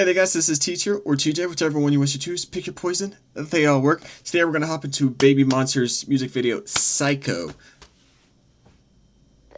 Hey there guys, this is TEEJ here, or TEEJ, whichever one you wish to choose. Pick your poison. They all work. Today we're going to hop into BABYMONSTER's music video, Psycho.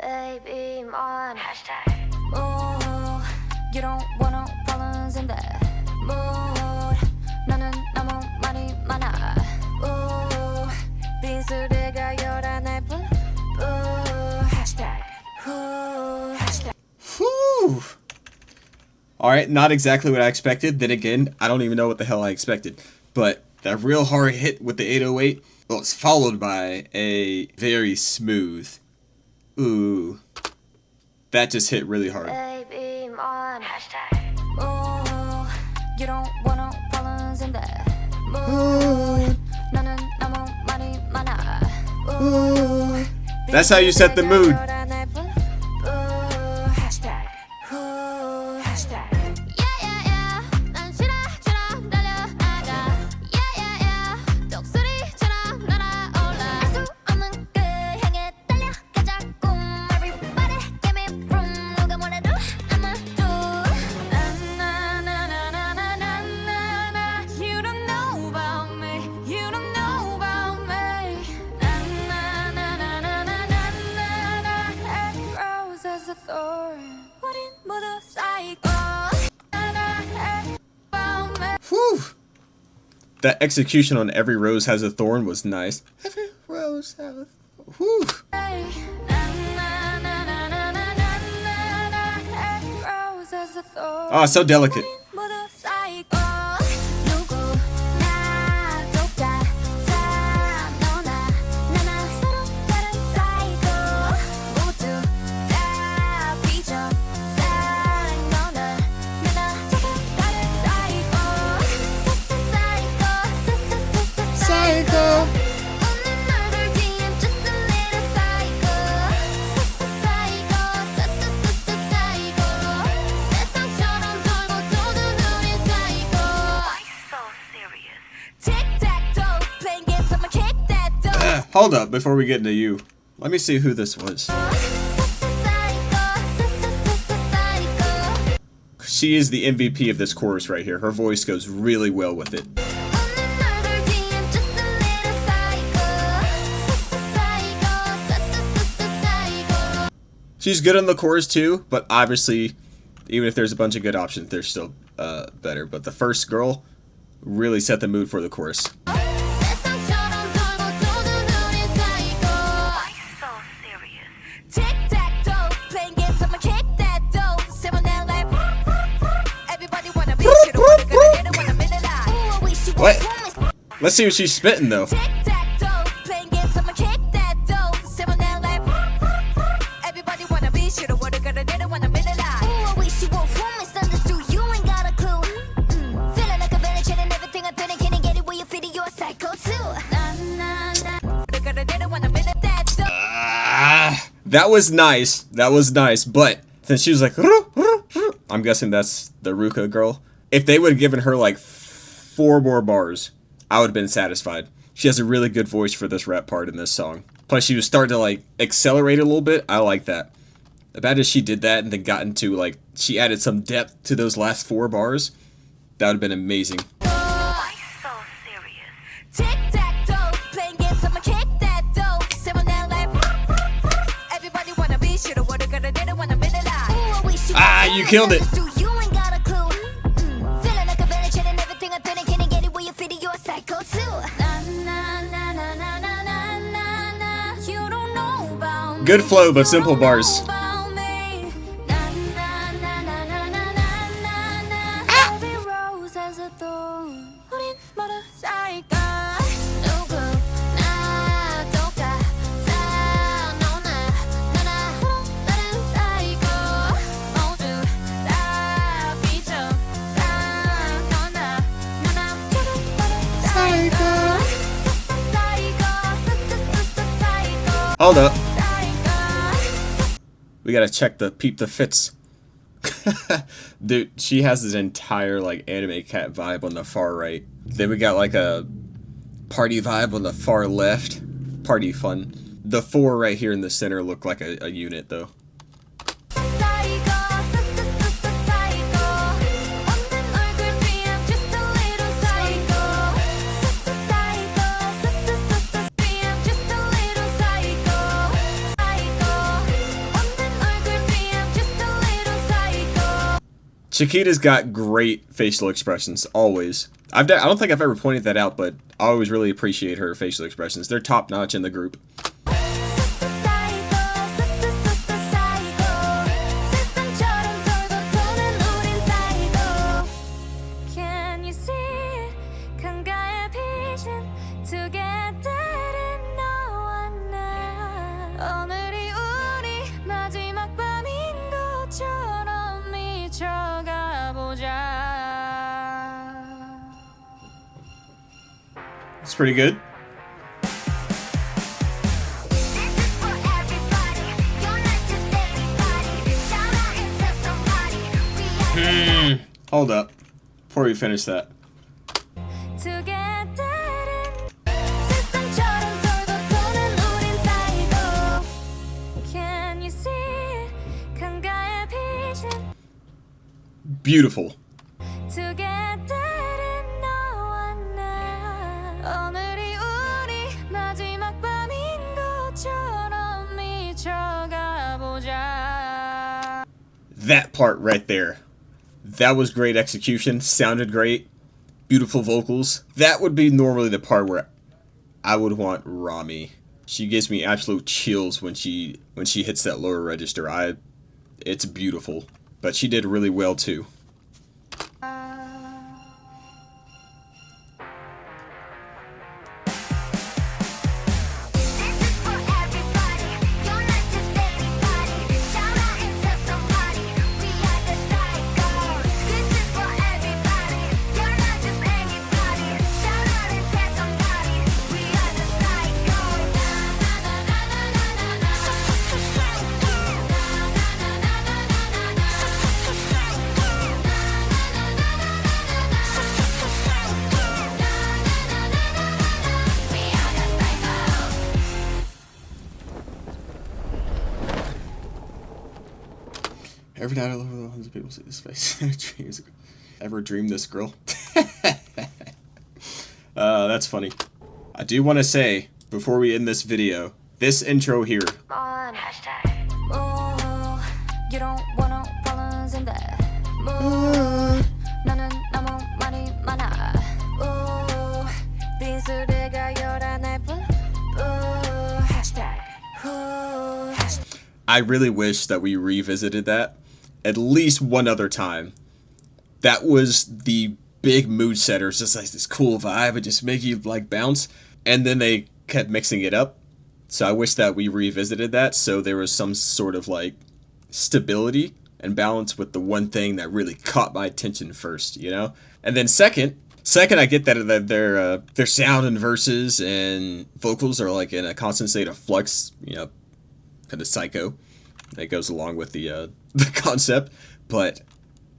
Baby mon hashtag. Oh, you don't want no problems in that mood. 나는 너무 많이 많아. Oh, 빈수대가 열어낼 뿐. Oh, hashtag. Oh, hashtag. Whew. Alright, not exactly what I expected. Then again, I don't even know what the hell I expected. But that real hard hit with the 808, well, it's followed by a very smooth. Ooh. That just hit really hard. Baby mon hashtag. Oh, you don't want no problems in that mood. 나는 너무 많이 많아. Oh, that's how you set the mood. Whew. That execution on Every Rose Has a Thorn was nice. Every rose has a whew. Ah, so delicate. Hold up, before we get into you, let me see who this was. She is the MVP of this chorus right here. Her voice goes really well with it. She's good on the chorus too, but obviously, even if there's a bunch of good options, they're still better. But the first girl really set the mood for the chorus. What? Let's see what she's spitting though. That was nice. That was nice. But since she was like, I'm guessing that's the Ruka girl. If they would have given her like 4 more bars, I would have been satisfied. She has a really good voice for this rap part in this song. Plus, she was starting to like accelerate a little bit. I like that. Imagine if she did that and then got into like, she added some depth to those last 4 bars. That would have been amazing. Ah, you killed it. Good flow, but simple bars. Hold up. We gotta check the peep the fits. Dude, she has this entire like anime cat vibe on the far right. Then we got like a party vibe on the far left. Party fun. The 4 right here in the center look like a unit though. Chiquita's got great facial expressions, always. I don't think I've ever pointed that out, but I always really appreciate her facial expressions. They're top notch in the group. It's pretty good. Hold up. Before we finish that. Beautiful. That part right there. That was great execution. Sounded great. Beautiful vocals. That would be normally the part where I would want Rami. She gives me absolute chills when she hits that lower register. It's beautiful. But she did really well too. Every night I love the hundreds of people see this face. Dreams. Ever dreamed this girl? That's funny. I do want to say, before we end this video, this intro here. I really wish that we revisited that at least one other time. That was the big mood setter. It's just like this cool vibe. It just make you like bounce. And then they kept mixing it up. So I wish that we revisited that so there was some sort of like stability and balance with the one thing that really caught my attention first, you know? And then second, I get that their sound and verses and vocals are like in a constant state of flux, you know, kind of psycho. That goes along with the concept. But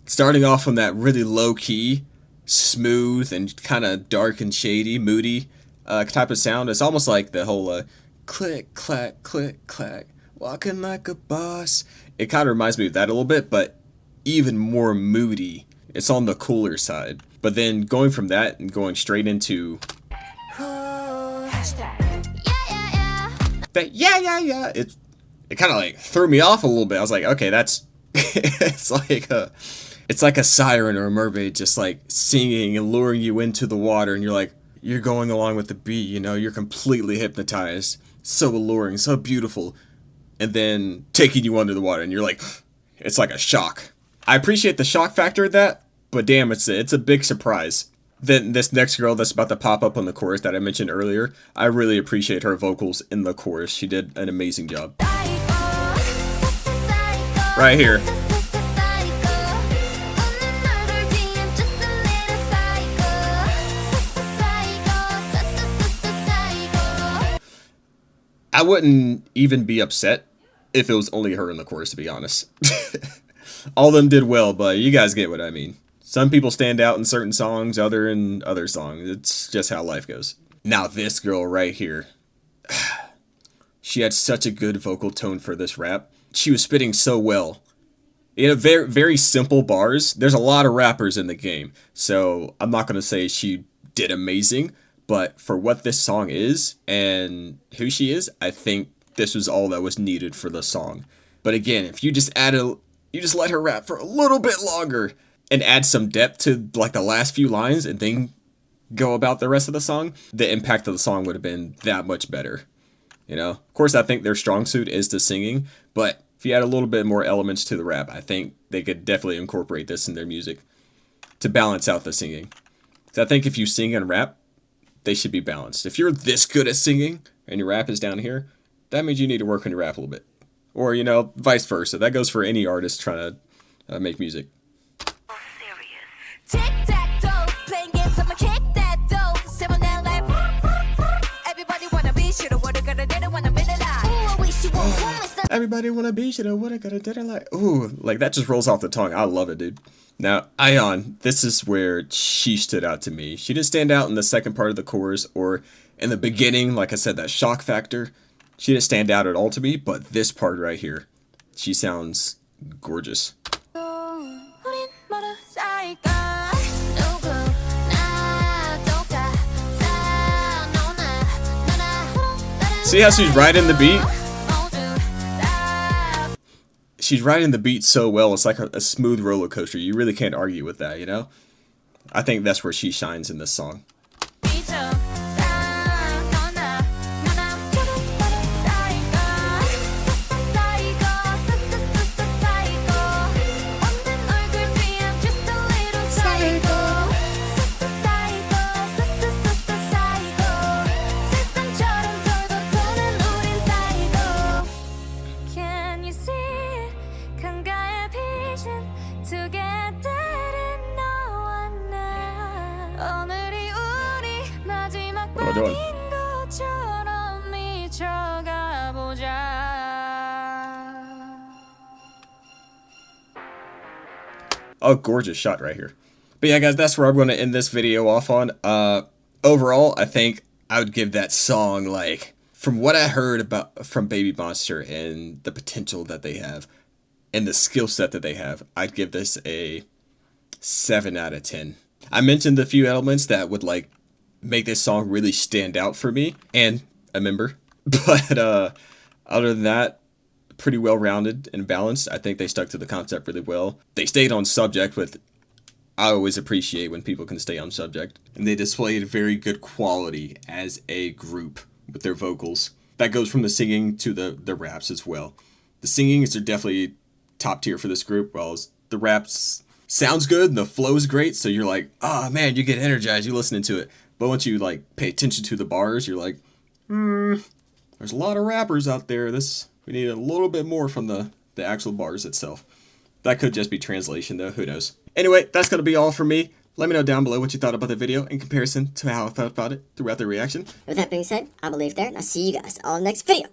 starting off on that really low key, smooth and kind of dark and shady, moody type of sound, it's almost like the whole click clack click clack, walking like a boss. It kind of reminds me of that a little bit, but even more moody. It's on the cooler side. But then going from that and going straight into that yeah, it kind of like threw me off a little bit. I was like, okay, that's it's like a siren or a mermaid just like singing and luring you into the water, and you're going along with the beat, you know, you're completely hypnotized. So alluring, so beautiful. And then taking you under the water, and you're like, it's like a shock. I appreciate the shock factor of that, but damn, it's a big surprise. Then this next girl that's about to pop up on the chorus that I mentioned earlier, I really appreciate her vocals in the chorus. She did an amazing job. Right here. I wouldn't even be upset if it was only her in the chorus, to be honest. All of them did well, but you guys get what I mean. Some people stand out in certain songs, other in other songs. It's just how life goes. Now this girl right here. She had such a good vocal tone for this rap. She was spitting so well. You know, very, very simple bars. There's a lot of rappers in the game, so I'm not going to say she did amazing, but for what this song is and who she is, I think this was all that was needed for the song. But again, if you just add You just let her rap for a little bit longer and add some depth to like the last few lines and then go about the rest of the song. The impact of the song would have been that much better. You know, of course, I think their strong suit is the singing, but if you add a little bit more elements to the rap, I think they could definitely incorporate this in their music to balance out the singing. So I think if you sing and rap, they should be balanced. If you're this good at singing and your rap is down here, that means you need to work on your rap a little bit. Or, you know, vice versa. That goes for any artist trying to make music. Tic-tac-toe, playing games, I'ma kick that dough. Someone that like, everybody wanna be, shoulda, woulda, coulda, didn't wanna be the lie. Ooh, I wish you were home. Everybody wanna be, shoulda, woulda, coulda, didn't like. Ooh, like that just rolls off the tongue. I love it, dude. Now, Ion, this is where she stood out to me. She didn't stand out in the second part of the chorus or in the beginning, like I said, that shock factor. She didn't stand out at all to me, but this part right here, she sounds gorgeous. See how she's riding the beat? She's riding the beat so well, it's like a smooth roller coaster. You really can't argue with that, you know? I think that's where she shines in this song. What am I doing? Oh, gorgeous shot right here. But yeah, guys, that's where I'm going to end this video off on. Overall, I think I would give that song, like, from what I heard about from BABYMONSTER and the potential that they have and the skill set that they have, I'd give this a 7 out of 10. I mentioned the few elements that would, like, make this song really stand out for me and a member. But other than that, pretty well rounded and balanced. I think they stuck to the concept really well. They stayed on subject, with I always appreciate when people can stay on subject. And they displayed very good quality as a group with their vocals. That goes from the singing to the raps as well. The singing is definitely top tier for this group, while the raps sounds good and the flow is great, so you're like, oh man, you get energized, you're listening to it. But once you like pay attention to the bars, you're like, there's a lot of rappers out there. We need a little bit more from the actual bars itself. That could just be translation though, who knows. Anyway, that's going to be all for me. Let me know down below what you thought about the video in comparison to how I felt about it throughout the reaction. With that being said, I'll leave there and I'll see you guys all next video.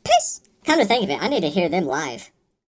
Peace! Come to think of it, I need to hear them live.